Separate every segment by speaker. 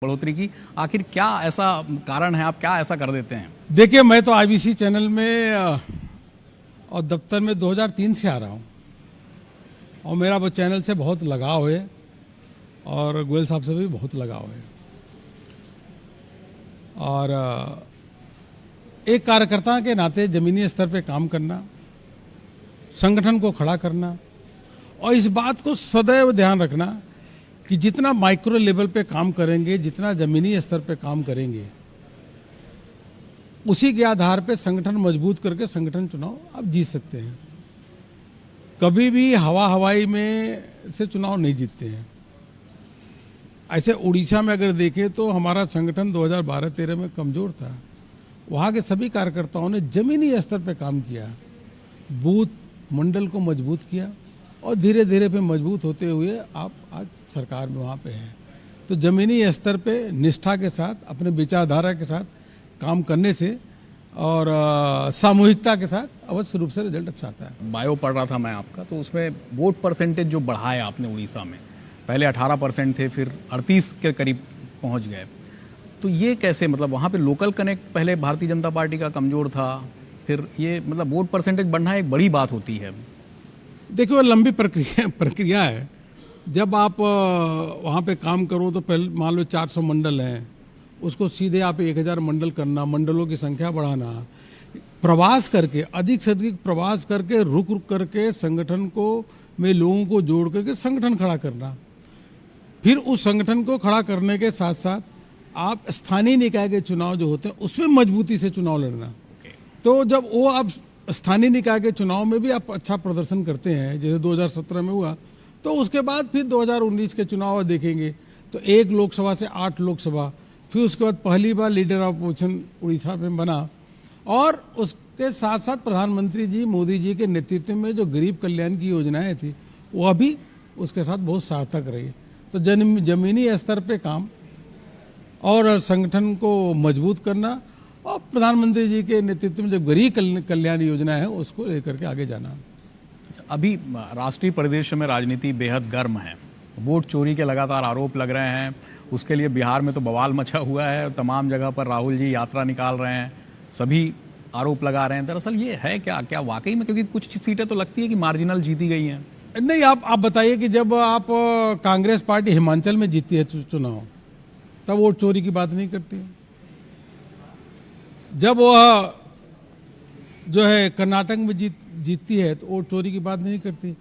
Speaker 1: बढ़ोतरी की आखिर क्या ऐसा कारण है, आप क्या ऐसा कर देते हैं?
Speaker 2: देखिए, मैं तो आईबीसी चैनल में और दफ्तर में 2003 से आ रहा हूँ और मेरा वो चैनल से बहुत लगाव है और गोयल साहब से भी बहुत लगाव है। और एक कार्यकर्ता के नाते ज़मीनी स्तर पे काम करना, संगठन को खड़ा करना और इस बात को सदैव ध्यान रखना कि जितना माइक्रो लेवल पे काम करेंगे, जितना ज़मीनी स्तर पे काम करेंगे, उसी के आधार पे संगठन मजबूत करके संगठन चुनाव आप जीत सकते हैं। कभी भी हवाई में से चुनाव नहीं जीतते हैं। ऐसे उड़ीसा में अगर देखें तो हमारा संगठन 2012-13 में कमज़ोर था। वहाँ के सभी कार्यकर्ताओं ने ज़मीनी स्तर पे काम किया, बूथ मंडल को मजबूत किया और धीरे धीरे पे मजबूत होते हुए आप आज सरकार में वहाँ पे हैं। तो ज़मीनी स्तर पे निष्ठा के साथ, अपने विचारधारा के साथ काम करने से और सामूहिकता के साथ अवश्य रूप से रिजल्ट अच्छा आता है।
Speaker 1: बायो पढ़ रहा था मैं आपका, तो उसमें वोट परसेंटेज जो बढ़ाया आपने उड़ीसा में, पहले 18% थे, फिर 38 के करीब पहुंच गए। तो ये कैसे, मतलब वहाँ पे लोकल कनेक्ट पहले भारतीय जनता पार्टी का कमज़ोर था, फिर ये मतलब वोट परसेंटेज बढ़ना एक बड़ी बात होती है।
Speaker 2: देखिए, वो लंबी प्रक्रिया है। जब आप वहाँ पे काम करो तो पहले मान लो 400 मंडल हैं, उसको सीधे आप 1000 मंडल करना, मंडलों की संख्या बढ़ाना, प्रवास करके, अधिक से अधिक प्रवास करके, रुक रुक करके संगठन को में लोगों को जोड़ करके संगठन खड़ा करना, फिर उस संगठन को खड़ा करने के साथ साथ आप स्थानीय निकाय के चुनाव जो होते हैं उसमें मजबूती से चुनाव लड़ना। तो जब वो आप स्थानीय निकाय के चुनाव में भी आप अच्छा प्रदर्शन करते हैं, जैसे 2017 में हुआ, तो उसके बाद फिर 2019 के चुनाव देखेंगे तो 1 लोकसभा से 8 लोकसभा, फिर उसके बाद पहली बार लीडर ऑफ अपोजिशन उड़ीसा में बना और उसके साथ साथ प्रधानमंत्री जी मोदी जी के नेतृत्व में जो गरीब कल्याण की योजनाएं थी वह भी उसके साथ बहुत सार्थक रही। तो जमीनी स्तर पे काम और संगठन को मजबूत करना और प्रधानमंत्री जी के नेतृत्व में जो गरीब कल्याण योजना है उसको लेकर के आगे जाना।
Speaker 1: अभी राष्ट्रीय परिदृश्य में राजनीति बेहद गर्म है, वोट चोरी के लगातार आरोप लग रहे हैं, उसके लिए बिहार में तो बवाल मचा हुआ है, तमाम जगह पर राहुल जी यात्रा निकाल रहे हैं, सभी आरोप लगा रहे हैं। दरअसल ये है क्या वाकई में, क्योंकि कुछ सीटें तो लगती है कि मार्जिनल जीती गई हैं।
Speaker 2: नहीं, आप बताइए कि जब आप कांग्रेस पार्टी हिमाचल में जीती है चुनाव, तब वोट चोरी की बात नहीं करती। जब वह जो है कर्नाटक में जीतती है तो वोट चोरी की बात नहीं करती।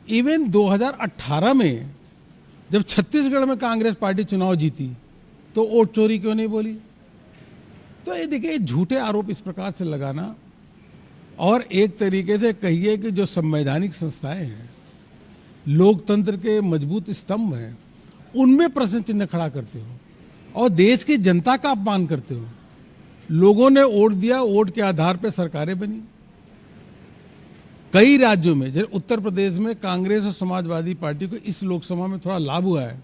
Speaker 2: इवन 2018 में जब छत्तीसगढ़ में कांग्रेस पार्टी चुनाव जीती तो वोट चोरी क्यों नहीं बोली? तो ये देखिए, झूठे आरोप इस प्रकार से लगाना और एक तरीके से कहिए कि जो संवैधानिक संस्थाएं हैं, लोकतंत्र के मजबूत स्तंभ हैं, उनमें प्रश्न चिन्ह खड़ा करते हो और देश की जनता का अपमान करते हो। लोगों ने वोट दिया, वोट के आधार पर सरकारें बनी। कई राज्यों में, जैसे उत्तर प्रदेश में कांग्रेस और समाजवादी पार्टी को इस लोकसभा में थोड़ा लाभ हुआ है,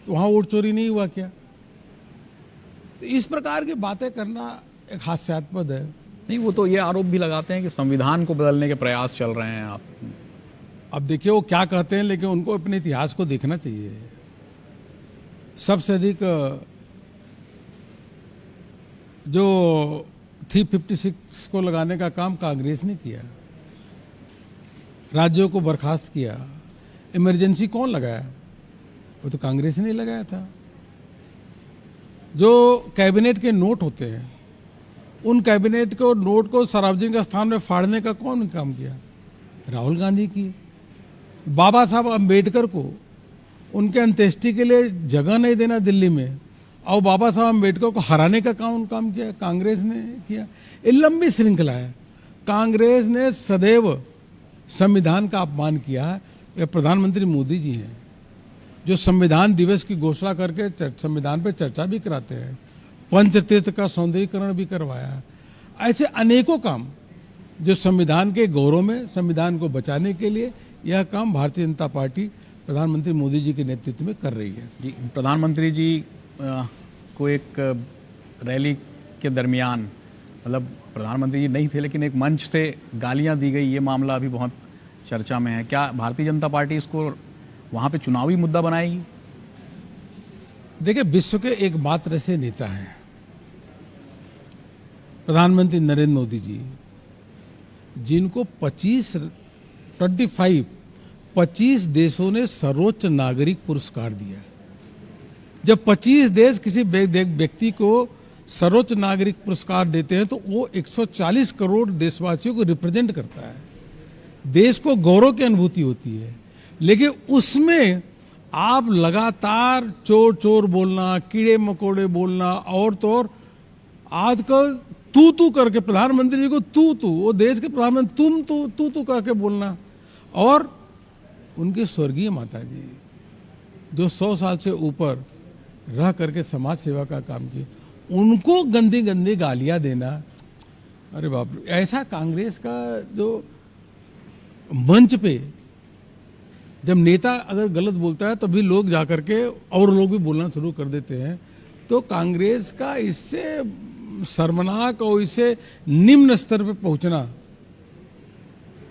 Speaker 2: तो वहां वोट चोरी नहीं हुआ क्या? तो इस प्रकार की बातें करना एक हास्यास्पद है।
Speaker 1: नहीं, वो तो ये आरोप भी लगाते हैं कि संविधान को बदलने के प्रयास चल रहे हैं। आप
Speaker 2: अब देखिए वो क्या कहते हैं, लेकिन उनको अपने इतिहास को देखना चाहिए। सबसे अधिक जो 356 को लगाने का काम कांग्रेस ने किया, राज्यों को बर्खास्त किया। इमरजेंसी कौन लगाया? वो तो कांग्रेस ने लगाया था। जो कैबिनेट के नोट होते हैं, उन कैबिनेट को नोट को सार्वजनिक स्थान में फाड़ने का कौन काम किया? राहुल गांधी की। बाबा साहब अम्बेडकर को उनके अंत्येष्टि के लिए जगह नहीं देना दिल्ली में, और बाबा साहब अम्बेडकर को हराने का काम किया कांग्रेस ने किया। ये लंबी श्रृंखला है। कांग्रेस ने सदैव संविधान का अपमान किया है। ये प्रधानमंत्री मोदी जी हैं जो संविधान दिवस की घोषणा करके संविधान पर चर्चा भी कराते हैं, पंचतीर्थ का सौंदर्यीकरण भी करवाया है। ऐसे अनेकों काम जो संविधान के गौरव में, संविधान को बचाने के लिए, यह काम भारतीय जनता पार्टी प्रधानमंत्री मोदी जी के नेतृत्व में कर रही है।
Speaker 1: जी, प्रधानमंत्री जी को एक रैली के दरमियान, मतलब प्रधानमंत्री जी नहीं थे लेकिन एक मंच से गालियां दी गई, ये मामला अभी बहुत चर्चा में है। क्या भारतीय जनता पार्टी इसको वहाँ पे चुनावी मुद्दा बनाएगी?
Speaker 2: देखिए, विश्व के एकमात्र ऐसे नेता हैं प्रधानमंत्री नरेंद्र मोदी जी, जिनको 25 देशों ने सर्वोच्च नागरिक पुरस्कार दिया। जब 25 देश किसी व्यक्ति को सर्वोच्च नागरिक पुरस्कार देते हैं तो वो 140 करोड़ देशवासियों को रिप्रेजेंट करता है, देश को गौरव की अनुभूति होती है। लेकिन उसमें आप लगातार चोर चोर बोलना, कीड़े मकोड़े बोलना, और तो और आजकल तू करके प्रधानमंत्री जी को तू वो देश के प्रधानमंत्री तुम तू करके बोलना, और उनकी स्वर्गीय माता जी जो 100 साल से ऊपर रह करके समाज सेवा का काम किए, उनको गंदी गंदी गालियां देना, अरे बाप रे। ऐसा कांग्रेस का जो मंच पे जब नेता अगर गलत बोलता है तभी लोग जाकर के और लोग भी बोलना शुरू कर देते हैं, तो कांग्रेस का इससे शर्मनाक और इससे निम्न स्तर पे पहुंचना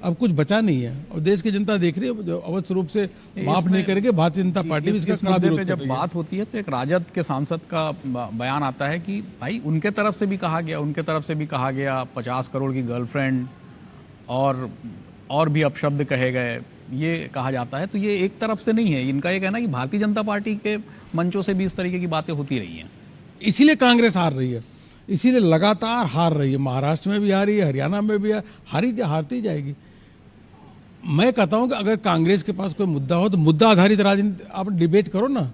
Speaker 2: अब कुछ बचा नहीं है। और देश की जनता देख रही है, जो अवश्य रूप से माफ नहीं करेंगे। भारतीय जनता पार्टी भी इसका कड़ा विरोध कर रही है।
Speaker 1: जब बात होती है तो एक राजद के सांसद का बयान आता है कि भाई उनके तरफ से भी कहा गया 50 करोड़ की गर्लफ्रेंड और भी अपशब्द कहे गए, ये कहा जाता है। तो ये एक तरफ से नहीं है, इनका ये कहना है कि भारतीय जनता पार्टी के मंचों से भी इस तरीके की बातें होती रही हैं।
Speaker 2: इसीलिए कांग्रेस हार रही है, इसीलिए लगातार हार रही है। महाराष्ट्र में भी हारी है, हरियाणा में भी हारती जाएगी। मैं कहता हूं कि अगर कांग्रेस के पास कोई मुद्दा हो तो मुद्दा आधारित राजनीति आप डिबेट करो ना।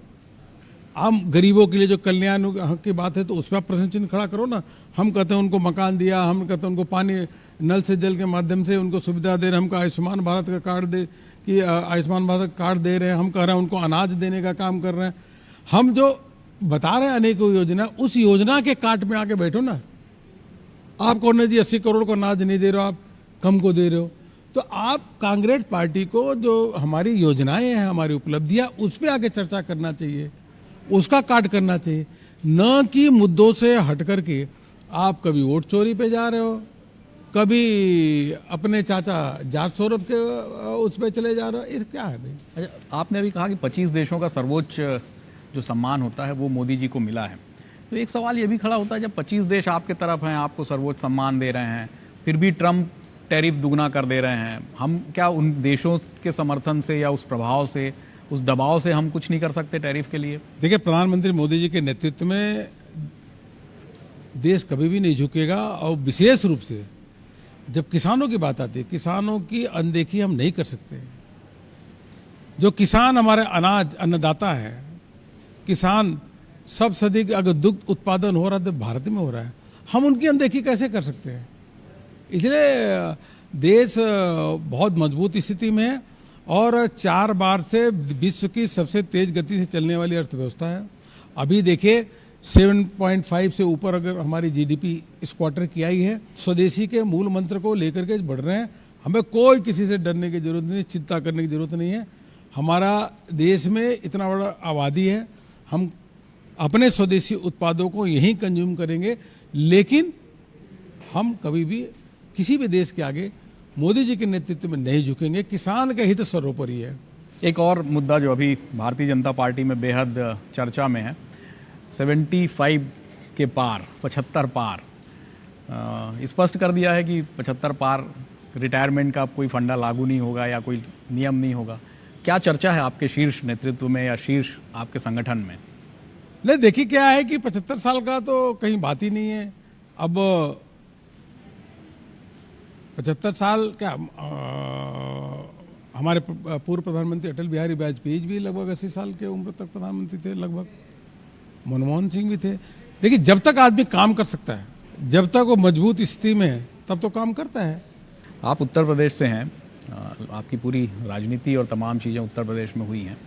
Speaker 2: आप गरीबों के लिए जो कल्याण हक की बात है तो उस पर आप प्रश्न चिन्ह खड़ा करो ना। हम कहते हैं उनको मकान दिया, हम कहते हैं उनको पानी नल से जल के माध्यम से उनको सुविधा दे रहे हैं, हमको आयुष्मान भारत का कार्ड आयुष्मान भारत कार्ड दे रहे हैं, हम कह रहे हैं उनको अनाज देने का काम कर रहे हैं। हम जो बता रहे हैं अनेकों योजना, उस योजना के काट में आके बैठो ना। आप कौन जी 80 करोड़ को अनाज नहीं दे रहे हो, आप कम को दे रहे हो। तो आप कांग्रेस पार्टी को जो हमारी योजनाएं हैं, हमारी उपलब्धियां, उस पर आके चर्चा करना चाहिए, उसका काट करना चाहिए, न कि मुद्दों से हट करके आप कभी वोट चोरी पे जा रहे हो, कभी अपने चाचा जाट सौरभ के उस पर चले जा रहे हो। ये क्या है भाई?
Speaker 1: अच्छा, आपने अभी कहा कि 25 देशों का सर्वोच्च जो सम्मान होता है वो मोदी जी को मिला है। तो एक सवाल ये भी खड़ा होता है, जब 25 देश आपके तरफ हैं, आपको सर्वोच्च सम्मान दे रहे हैं, फिर भी ट्रंप टैरिफ दुगना कर दे रहे हैं, हम क्या उन देशों के समर्थन से या उस प्रभाव से, उस दबाव से हम कुछ नहीं कर सकते टैरिफ के लिए?
Speaker 2: देखिए, प्रधानमंत्री मोदी जी के नेतृत्व में देश कभी भी नहीं झुकेगा। और विशेष रूप से जब किसानों की बात आती है, किसानों की अनदेखी हम नहीं कर सकते। जो किसान हमारे अन्नदाता है, किसान सबसे अधिक अगर दुग्ध उत्पादन हो रहा है तो भारत में हो रहा है, हम उनकी अनदेखी कैसे कर सकते हैं? इसलिए देश बहुत मजबूत स्थिति में है और 4 बार से विश्व की सबसे तेज गति से चलने वाली अर्थव्यवस्था है। अभी देखिए 7.5 से ऊपर अगर हमारी जीडीपी इस क्वार्टर की आई है। स्वदेशी के मूल मंत्र को लेकर के बढ़ रहे हैं। हमें कोई किसी से डरने की जरूरत नहीं, चिंता करने की जरूरत नहीं है। हमारा देश में इतना बड़ा आबादी है, हम अपने स्वदेशी उत्पादों को यहीं कंज्यूम करेंगे, लेकिन हम कभी भी किसी भी देश के आगे मोदी जी के नेतृत्व में नहीं झुकेंगे। किसान का हित सर्वोपरि है।
Speaker 1: एक और मुद्दा जो अभी भारतीय जनता पार्टी में बेहद चर्चा में है, 75 के पार, 75 पार, स्पष्ट कर दिया है कि 75 पार रिटायरमेंट का कोई फंडा लागू नहीं होगा या कोई नियम नहीं होगा। क्या चर्चा है आपके शीर्ष नेतृत्व में या शीर्ष आपके संगठन में?
Speaker 2: नहीं, देखिए क्या है कि 75 साल का तो कहीं बात ही नहीं है। अब 75 साल क्या, हमारे पूर्व प्रधानमंत्री अटल बिहारी वाजपेयी भी लगभग 80 साल के उम्र तक प्रधानमंत्री थे, लगभग मनमोहन सिंह भी थे। देखिए, जब तक आदमी काम कर सकता है, जब तक वो मजबूत स्थिति में है, तब तो काम करता है।
Speaker 1: आप उत्तर प्रदेश से हैं, आपकी पूरी राजनीति और तमाम चीज़ें उत्तर प्रदेश में हुई हैं।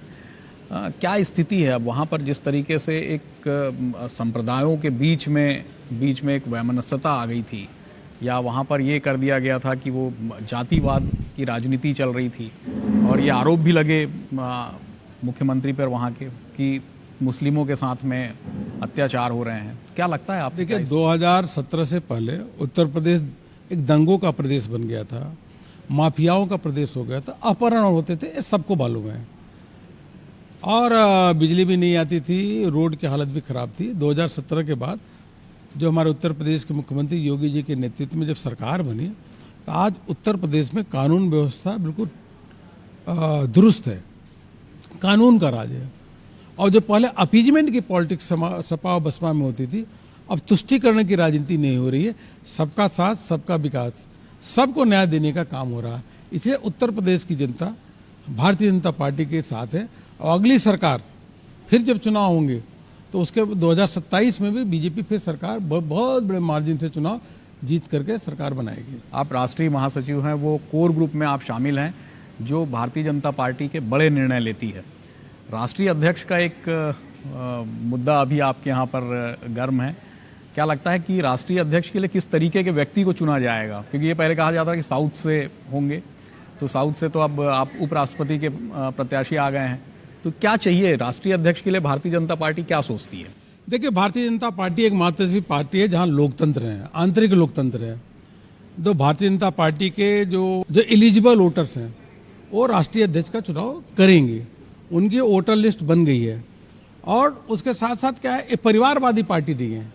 Speaker 1: क्या स्थिति है अब वहाँ पर? जिस तरीके से एक संप्रदायों के बीच में एक वैमनस्यता आ गई थी, या वहाँ पर ये कर दिया गया था कि वो जातिवाद की राजनीति चल रही थी, और ये आरोप भी लगे मुख्यमंत्री पर वहाँ के कि मुस्लिमों के साथ में अत्याचार हो रहे हैं। क्या लगता है आप?
Speaker 2: देखिए, 2017 से पहले उत्तर प्रदेश एक दंगों का प्रदेश बन गया था, माफियाओं का प्रदेश हो गया था, अपहरण होते थे, ये सबको मालूम है। और बिजली भी नहीं आती थी, रोड की हालत भी ख़राब थी। 2017 के बाद जो हमारे उत्तर प्रदेश के मुख्यमंत्री योगी जी के नेतृत्व में जब सरकार बनी, तो आज उत्तर प्रदेश में कानून व्यवस्था बिल्कुल दुरुस्त है, कानून का राज है। और जो पहले अपीजमेंट की पॉलिटिक्स सपा और बसपा में होती थी, अब तुष्टीकरण की राजनीति नहीं हो रही है। सबका साथ, सबका विकास, सबको न्याय देने का काम हो रहा है। इसलिए उत्तर प्रदेश की जनता भारतीय जनता पार्टी के साथ है। और अगली सरकार फिर जब चुनाव होंगे तो उसके 2027 में भी बीजेपी फिर सरकार बहुत बड़े मार्जिन से चुनाव जीत करके सरकार बनाएगी।
Speaker 1: आप राष्ट्रीय महासचिव हैं, वो कोर ग्रुप में आप शामिल हैं जो भारतीय जनता पार्टी के बड़े निर्णय लेती है। राष्ट्रीय अध्यक्ष का एक मुद्दा अभी आपके यहाँ पर गर्म है। क्या लगता है कि राष्ट्रीय अध्यक्ष के लिए किस तरीके के व्यक्ति को चुना जाएगा? क्योंकि ये पहले कहा जाता है कि साउथ से होंगे, तो साउथ से तो अब आप उपराष्ट्रपति के प्रत्याशी आ गए हैं, तो क्या चाहिए राष्ट्रीय अध्यक्ष के लिए? भारतीय जनता पार्टी क्या सोचती है?
Speaker 2: देखिए, भारतीय जनता पार्टी एक मात्र ऐसी पार्टी है जहाँ लोकतंत्र है, आंतरिक लोकतंत्र है। तो भारतीय जनता पार्टी के जो एलिजिबल वोटर्स हैं वो राष्ट्रीय अध्यक्ष का चुनाव करेंगे। उनकी वोटर लिस्ट बन गई है। और उसके साथ साथ क्या है, ये परिवारवादी पार्टी नहीं है।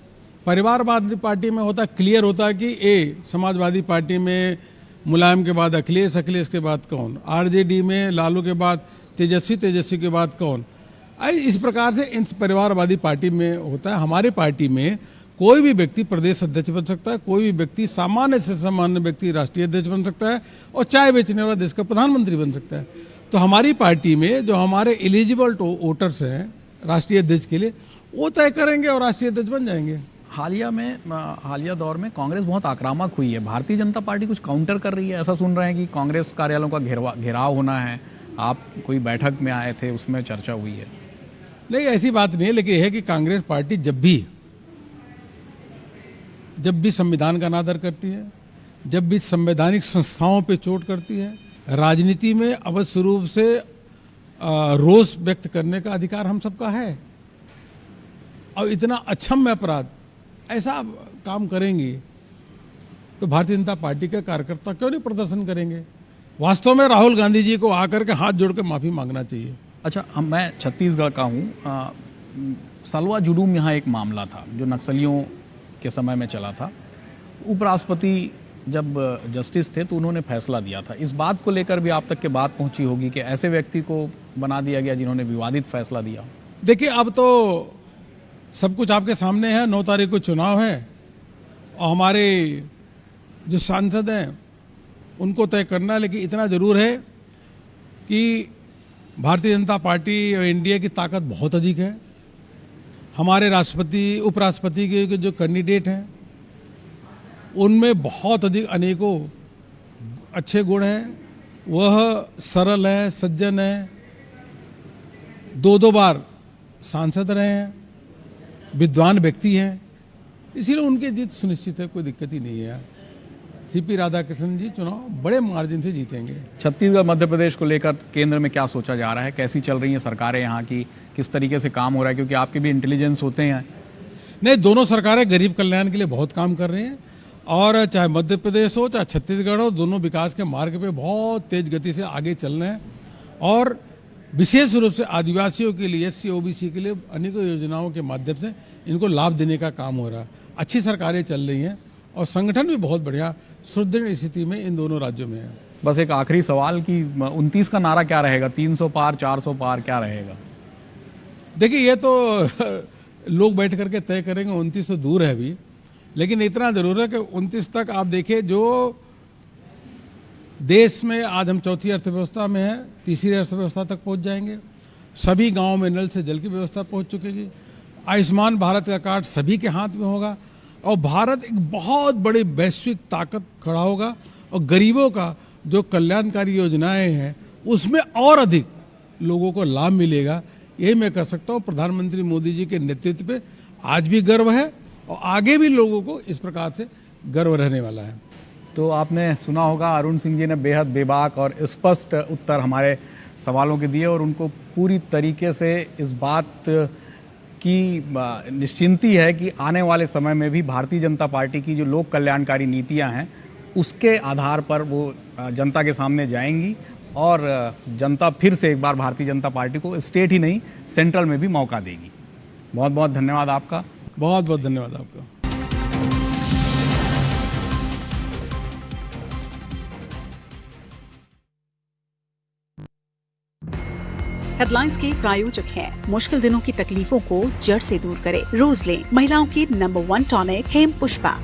Speaker 2: परिवारवादी पार्टी में होता क्लियर होता है कि समाजवादी पार्टी में मुलायम के बाद अखिलेश, अखिलेश के बाद कौन, आरजेडी में लालू के बाद तेजस्वी, तेजस्वी के बाद कौन। इस प्रकार से इन परिवारवादी पार्टी में होता है। हमारी पार्टी में कोई भी व्यक्ति प्रदेश अध्यक्ष बन सकता है, कोई भी व्यक्ति सामान्य से सामान्य व्यक्ति राष्ट्रीय अध्यक्ष बन सकता है, और चाय बेचने वाला देश का प्रधानमंत्री बन सकता है। तो हमारी पार्टी में जो हमारे एलिजिबल वोटर्स हैं राष्ट्रीय अध्यक्ष के लिए, वो तय करेंगे और राष्ट्रीय अध्यक्ष बन जाएंगे।
Speaker 1: हालिया दौर में कांग्रेस बहुत आक्रामक हुई है। भारतीय जनता पार्टी कुछ काउंटर कर रही है? ऐसा सुन रहे हैं कि कांग्रेस कार्यालयों का घेराव होना है। आप कोई बैठक में आए थे, उसमें चर्चा हुई है?
Speaker 2: नहीं, ऐसी बात नहीं है। लेकिन यह है कि कांग्रेस पार्टी जब भी संविधान का अनादर करती है, जब भी संवैधानिक संस्थाओं पे चोट करती है, राजनीति में अवश्य रूप से रोष व्यक्त करने का अधिकार हम सबका है। और इतना अक्षम्य अपराध ऐसा काम करेंगी तो भारतीय जनता पार्टी के कार्यकर्ता क्यों नहीं प्रदर्शन करेंगे? वास्तव में राहुल गांधी जी को आकर के हाथ जोड़ के माफ़ी मांगना चाहिए।
Speaker 1: अच्छा, मैं छत्तीसगढ़ का हूँ। सलवा जुडूम यहाँ एक मामला था जो नक्सलियों के समय में चला था। उपराष्ट्रपति जब जस्टिस थे तो उन्होंने फैसला दिया था। इस बात को लेकर भी आप तक के बात पहुंची होगी कि ऐसे व्यक्ति को बना दिया गया जिन्होंने विवादित फैसला दिया।
Speaker 2: देखिए, अब तो सब कुछ आपके सामने है। 9 तारीख को चुनाव है और हमारे जो सांसद हैं उनको तय करना है। लेकिन इतना ज़रूर है कि भारतीय जनता पार्टी और एनडीए की ताकत बहुत अधिक है। हमारे राष्ट्रपति, उपराष्ट्रपति के जो कैंडिडेट हैं उनमें बहुत अधिक अनेकों अच्छे गुण हैं। वह सरल है, सज्जन है, 2 बार सांसद रहे हैं, विद्वान व्यक्ति हैं, इसीलिए उनकी जीत सुनिश्चित है, कोई दिक्कत ही नहीं है। सीपी राधाकृष्णन जी चुनाव बड़े मार्जिन से जीतेंगे।
Speaker 1: छत्तीसगढ़ मध्य प्रदेश को लेकर केंद्र में क्या सोचा जा रहा है? कैसी चल रही हैं सरकारें यहाँ की? किस तरीके से काम हो रहा है? क्योंकि आपके भी इंटेलिजेंस होते हैं।
Speaker 2: नहीं, दोनों सरकारें गरीब कल्याण के लिए बहुत काम कर रही हैं। और चाहे मध्य प्रदेश हो चाहे छत्तीसगढ़ हो, दोनों विकास के मार्ग पे बहुत तेज गति से आगे चल रहे हैं। और विशेष रूप से आदिवासियों के लिए, एससी ओबीसी के लिए अनेकों योजनाओं के माध्यम से इनको लाभ देने का काम हो रहा है। अच्छी सरकारें चल रही हैं और संगठन भी बहुत बढ़िया सुदृढ़ स्थिति में इन दोनों राज्यों में है।
Speaker 1: बस एक आखिरी सवाल कि 29 का नारा क्या रहेगा? 300 पार, 400 पार, क्या रहेगा?
Speaker 2: देखिए, ये तो लोग बैठ करके तय करेंगे। 29 तो दूर है अभी, लेकिन इतना जरूर है कि 29 तक आप देखिए, जो देश में आज हम चौथी अर्थव्यवस्था में है, तीसरी अर्थव्यवस्था तक पहुंच जाएंगे। सभी गांवों में नल से जल की व्यवस्था पहुंच चुकेगी। आयुष्मान भारत का कार्ड सभी के हाथ में होगा और भारत एक बहुत बड़ी वैश्विक ताकत खड़ा होगा। और गरीबों का जो कल्याणकारी योजनाएं हैं उसमें और अधिक लोगों को लाभ मिलेगा। यही मैं कह सकता हूँ। प्रधानमंत्री मोदी जी के नेतृत्व पे आज भी गर्व है और आगे भी लोगों को इस प्रकार से गर्व रहने वाला है।
Speaker 1: तो आपने सुना होगा, अरुण सिंह जी ने बेहद बेबाक और स्पष्ट उत्तर हमारे सवालों के दिए और उनको पूरी तरीके से इस बात की निश्चिंती है कि आने वाले समय में भी भारतीय जनता पार्टी की जो लोक कल्याणकारी नीतियां हैं उसके आधार पर वो जनता के सामने जाएंगी और जनता फिर से एक बार भारतीय जनता पार्टी को स्टेट ही नहीं सेंट्रल में भी मौका देगी। बहुत बहुत धन्यवाद आपका।
Speaker 2: बहुत बहुत धन्यवाद आपका।
Speaker 3: हेडलाइंस के प्रायोजक हैं मुश्किल दिनों की तकलीफों को जड़ से दूर करे। रोज लें महिलाओं की नंबर 1 टॉनिक हेम पुष्पा।